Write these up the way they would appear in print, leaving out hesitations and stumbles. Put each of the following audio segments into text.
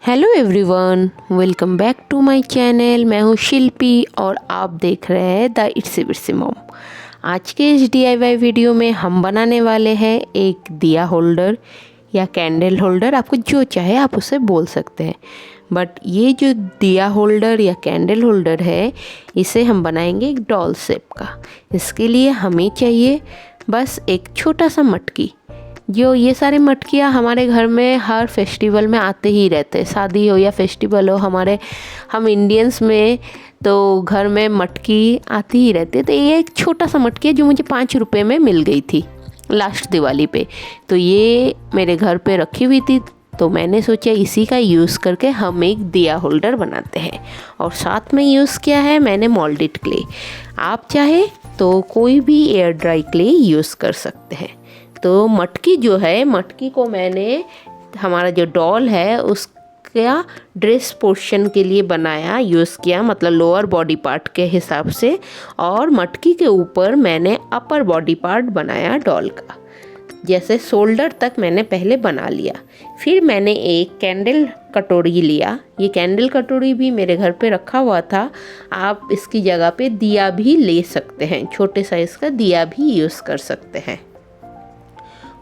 Hello everyone, welcome back to my channel. मैं हूँ शिल्पी और आप देख रहे हैं द इट्सी बिट्सी मॉम। आज के इस DIY वीडियो में हम बनाने वाले हैं एक दिया होल्डर या कैंडल होल्डर, आपको जो चाहे आप उसे बोल सकते हैं। बट ये जो दिया होल्डर या कैंडल होल्डर है, इसे हम बनाएंगे एक डॉल शेप का। इसके लिए हमें चाहिए बस एक छोटा सा मटकी। जो ये सारे मटकियाँ हमारे घर में हर फेस्टिवल में आते ही रहते हैं, शादी हो या फेस्टिवल हो, हम इंडियंस में तो घर में मटकी आती ही रहती है। तो ये एक छोटा सा मटकी है जो मुझे 5 रुपये में मिल गई थी लास्ट दिवाली पे। तो ये मेरे घर पे रखी हुई थी, तो मैंने सोचा इसी का यूज़ करके हम एक दिया होल्डर बनाते हैं। और साथ में यूज़ किया है मैंने मोल्डेड क्ले। आप चाहे तो कोई भी एयर ड्राई क्ले यूज़ कर सकते हैं। तो मटकी जो है, मटकी को मैंने हमारा जो डॉल है उसका ड्रेस पोर्शन के लिए बनाया, यूज़ किया, मतलब लोअर बॉडी पार्ट के हिसाब से। और मटकी के ऊपर मैंने अपर बॉडी पार्ट बनाया डॉल का, जैसे शोल्डर तक मैंने पहले बना लिया। फिर मैंने एक कैंडल कटोरी लिया। ये कैंडल कटोरी भी मेरे घर पे रखा हुआ था। आप इसकी जगह पे दिया भी ले सकते हैं, छोटे साइज़ का दिया भी यूज़ कर सकते हैं।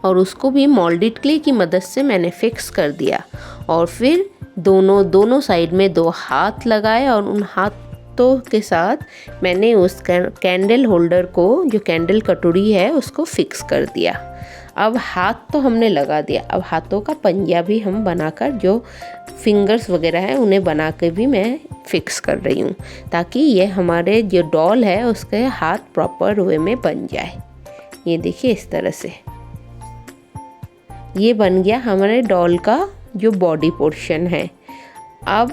और उसको भी मोल्डेड क्ले की मदद से मैंने फिक्स कर दिया। और फिर दोनों साइड में 2 हाथ लगाए और उन हाथों के साथ मैंने उस कैंडल होल्डर को, जो कैंडल कटोरी है, उसको फिक्स कर दिया। अब हाथ तो हमने लगा दिया, अब हाथों का पंजा भी हम बनाकर, जो फिंगर्स वगैरह हैं उन्हें बना के भी मैं फिक्स कर रही हूँ, ताकि ये हमारे जो डॉल है उसके हाथ प्रॉपर वे में बन जाए। ये देखिए, इस तरह से ये बन गया हमारे डॉल का जो बॉडी पोर्शन है। अब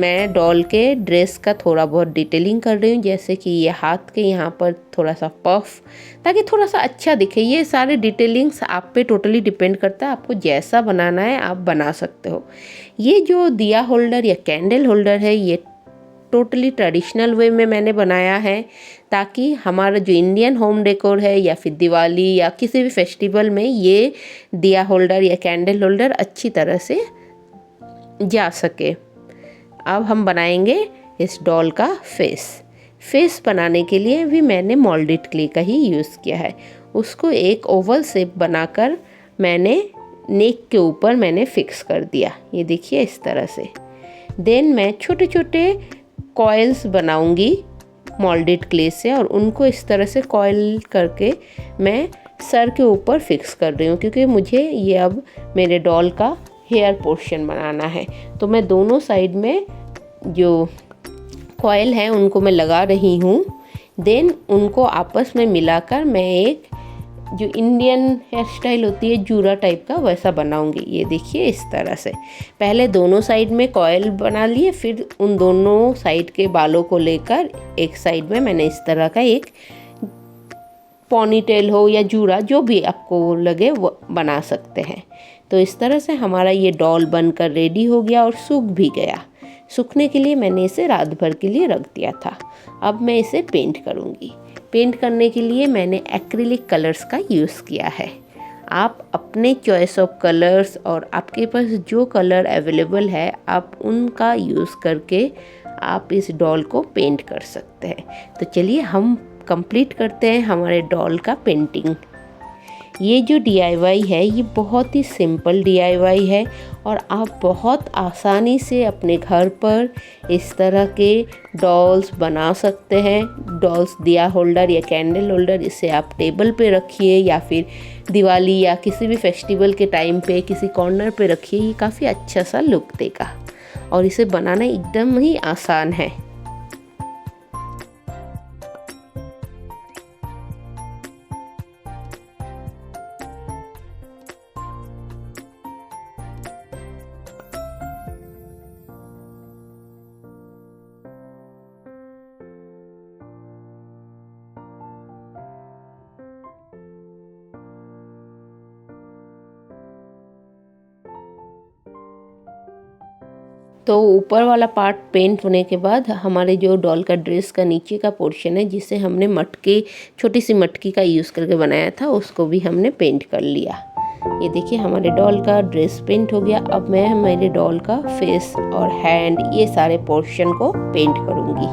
मैं डॉल के ड्रेस का थोड़ा बहुत डिटेलिंग कर रही हूँ, जैसे कि ये हाथ के यहाँ पर थोड़ा सा पफ, ताकि थोड़ा सा अच्छा दिखे। ये सारे डिटेलिंग्स आप पे टोटली डिपेंड करता है, आपको जैसा बनाना है आप बना सकते हो। ये जो दिया होल्डर या कैंडल होल्डर है, ये टोटली ट्रेडिशनल वे में मैंने बनाया है, ताकि हमारा जो इंडियन होम डेकोर है या फिर दिवाली या किसी भी फेस्टिवल में ये दिया होल्डर या कैंडल होल्डर अच्छी तरह से जा सके। अब हम बनाएंगे इस डॉल का फेस बनाने के लिए भी मैंने मोल्डेड क्ले का ही यूज़ किया है। उसको एक ओवल शेप बनाकर मैंने नेक के ऊपर मैंने फिक्स कर दिया। ये देखिए, इस तरह से। देन मैं छोटे छोटे कॉइल्स बनाऊंगी मोल्डेड क्ले से, और उनको इस तरह से कॉइल करके मैं सर के ऊपर फिक्स कर रही हूँ, क्योंकि मुझे ये अब मेरे डॉल का हेयर पोर्शन बनाना है। तो मैं दोनों साइड में जो कॉइल है उनको मैं लगा रही हूँ। देन उनको आपस में मिलाकर मैं एक जो इंडियन हेयर स्टाइल होती है जूरा टाइप का, वैसा बनाऊंगी। ये देखिए, इस तरह से पहले दोनों साइड में कॉइल बना लिए, फिर उन दोनों साइड के बालों को लेकर एक साइड में मैंने इस तरह का एक पॉनीटेल हो या जूरा, जो भी आपको लगे वो बना सकते हैं। तो इस तरह से हमारा ये डॉल बनकर रेडी हो गया और सूख भी गया। सूखने के लिए मैंने इसे रात भर के लिए रख दिया था। अब मैं इसे पेंट करूँगी। पेंट करने के लिए मैंने एक्रिलिक कलर्स का यूज़ किया है। आप अपने चॉइस ऑफ कलर्स, और आपके पास जो कलर अवेलेबल है, आप उनका यूज़ करके आप इस डॉल को पेंट कर सकते हैं। तो चलिए हम कंप्लीट करते हैं हमारे डॉल का पेंटिंग। ये जो DIY है, ये बहुत ही सिंपल DIY है, और आप बहुत आसानी से अपने घर पर इस तरह के डॉल्स बना सकते हैं। डॉल्स, दिया होल्डर या कैंडल होल्डर, इसे आप टेबल पे रखिए या फिर दिवाली या किसी भी फेस्टिवल के टाइम पे किसी कॉर्नर पे रखिए। ये काफ़ी अच्छा सा लुक देगा, और इसे बनाना एकदम ही आसान है। तो ऊपर वाला पार्ट पेंट होने के बाद हमारे जो डॉल का ड्रेस का नीचे का पोर्शन है, जिसे हमने मटके, छोटी सी मटकी का यूज़ करके बनाया था, उसको भी हमने पेंट कर लिया। ये देखिए हमारे डॉल का ड्रेस पेंट हो गया। अब मैं मेरे डॉल का फेस और हैंड ये सारे पोर्शन को पेंट करूँगी।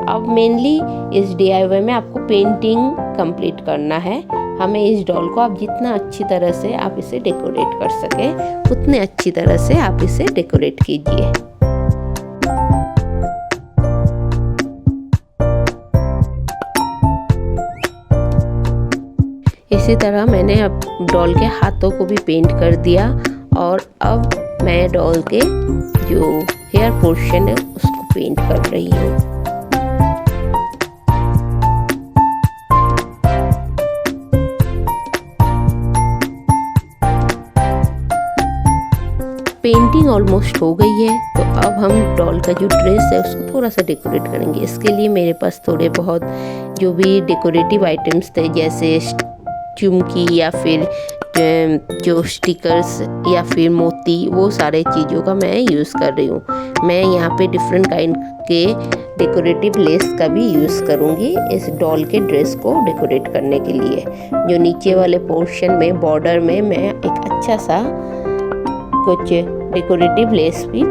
अब मेनली इस DIY में आपको पेंटिंग कंप्लीट करना है। हमें इस डॉल को आप जितना अच्छी तरह से आप इसे डेकोरेट कर सके उतने अच्छी तरह से आप इसे डेकोरेट कीजिए। इसी तरह मैंने अब डॉल के हाथों को भी पेंट कर दिया और अब मैं डॉल के जो हेयर पोर्शन है उसको पेंट कर रही हूँ। पेंटिंग ऑलमोस्ट हो गई है, तो अब हम डॉल का जो ड्रेस है उसको थोड़ा सा डेकोरेट करेंगे। इसके लिए मेरे पास थोड़े बहुत जो भी डेकोरेटिव आइटम्स थे, जैसे चुमकी या फिर जो स्टिकर्स या फिर मोती, वो सारे चीज़ों का मैं यूज़ कर रही हूँ। मैं यहाँ पे डिफरेंट काइंड के डेकोरेटिव लेस का भी यूज़ करूँगी इस डॉल के ड्रेस को डेकोरेट करने के लिए। जो नीचे वाले पोर्शन में बॉर्डर में मैं एक अच्छा सा कुछ डेकोरेटिव लेस भी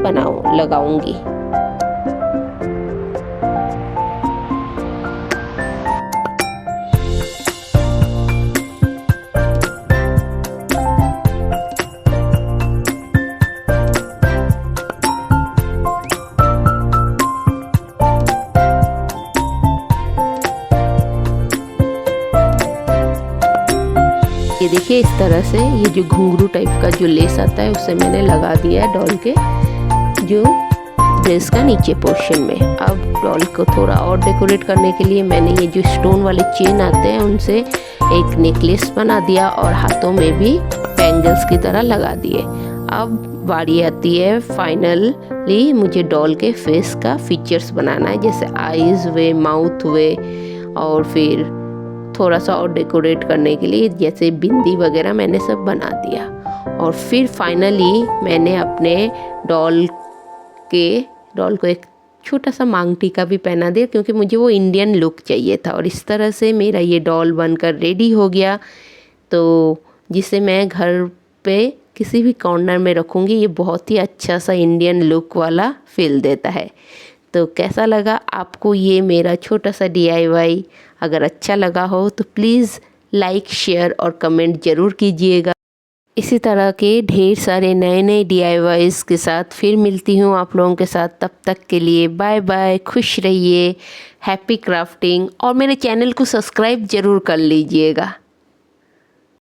लगाऊंगी। ये देखिए इस तरह से ये जो घुंघरू टाइप का जो लेस आता है उसे मैंने लगा दिया है डॉल के जो ड्रेस का नीचे पोर्शन में। अब डॉल को थोड़ा और डेकोरेट करने के लिए मैंने ये जो स्टोन वाले चेन आते हैं उनसे एक नेकलेस बना दिया और हाथों में भी बैंगल्स की तरह लगा दिए। अब बारी आती है फाइनली मुझे डॉल के फेस का फीचर्स बनाना है, जैसे आईज हुए, माउथ हुए और फिर थोड़ा सा और डेकोरेट करने के लिए जैसे बिंदी वगैरह मैंने सब बना दिया। और फिर फाइनली मैंने अपने डॉल को एक छोटा सा मांग टीका भी पहना दिया, क्योंकि मुझे वो इंडियन लुक चाहिए था। और इस तरह से मेरा ये डॉल बनकर रेडी हो गया, तो जिसे मैं घर पे किसी भी कॉर्नर में रखूँगी। ये बहुत ही अच्छा सा इंडियन लुक वाला फील देता है। तो कैसा लगा आपको ये मेरा छोटा सा DIY? अगर अच्छा लगा हो तो प्लीज़ लाइक, शेयर और कमेंट ज़रूर कीजिएगा। इसी तरह के ढेर सारे नए नए DIYs के साथ फिर मिलती हूँ आप लोगों के साथ। तब तक के लिए बाय बाय, खुश रहिए, हैप्पी क्राफ्टिंग। और मेरे चैनल को सब्सक्राइब ज़रूर कर लीजिएगा।